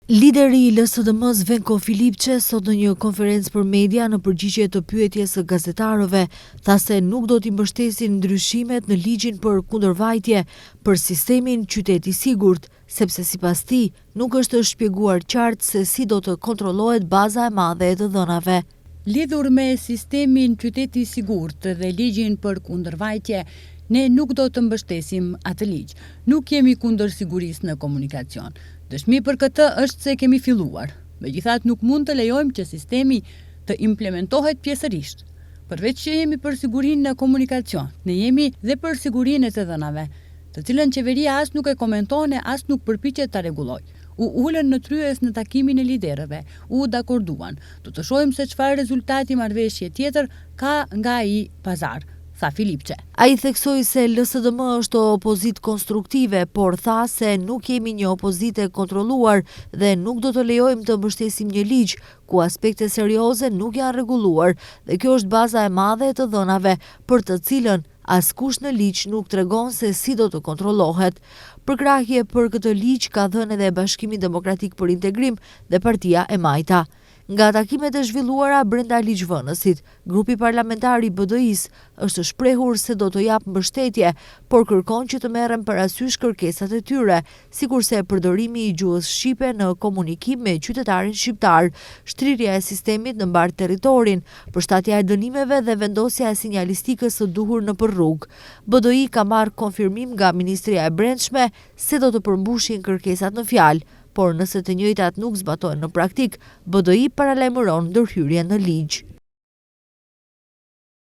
Lideri i LSDM-s Venko Filipçe sot në një konferencë për media në përgjigje të pyetjes së gazetarëve tha se nuk do t'i mbështesin ndryshimet në ligjin për kundërvajtje për sistemin qytet i sigurt, sepse sipas tij nuk është shpjeguar qartë se si do të kontrollohet baza e madhe e të dhënave. Lidhur me sistemin qytet i sigurt dhe ligjin për kundërvajtje, ne nuk do të mbështesim atë ligj. Nuk jemi kundër sigurisë në komunikacion. Dëshmi për këtë është se kemi filluar. Megjithatë nuk mund të lejojmë që sistemi të implementohet pjesërisht. Përveç që jemi për sigurinë në komunikacion, ne jemi dhe për sigurinë e të dhënave, të cilën qeveria as nuk e komenton e as nuk përpiqet ta rregullojë. U ulën në tryez në takimin e liderëve, u dakorduan. Do të shohim se çfarë rezultati marrëveshje tjetër ka nga ai pazar, tha Filipçe. Ai theksoi se LSDM është opozitë konstruktive, por tha se nuk jemi një opozitë e kontrolluar dhe nuk do të lejojmë të mbështesim një ligj ku aspekte serioze nuk janë rregulluar dhe kjo është baza e madhe e të dhënave për të cilën askush në ligj nuk tregon se si do të kontrollohet. Përkrahje për këtë ligj ka dhënë edhe Bashkimi Demokratik për Integrim dhe Partia e Majta. Nga takimet e zhvilluara brenda ligjvënësit, grupi parlamentar i BDI-s është shprehur se do të jap mbështetje, por kërkon që të merren parasysh kërkesat e tyre, sikurse përdorimi i gjuhës shqipe në komunikim me qytetarin shqiptar, shtrirja e sistemit në mbar territorin, përshtatja e dënimeve dhe vendosja e sinjalistikës së duhur nëpër rrugë. BDI ka marrë konfirmim nga Ministria e Brendshme se do të përmbushin kërkesat në fjalë, por nëse të njëjtat nuk zbatohen në praktik, BDI paralajmëron ndërhyrje në ligj.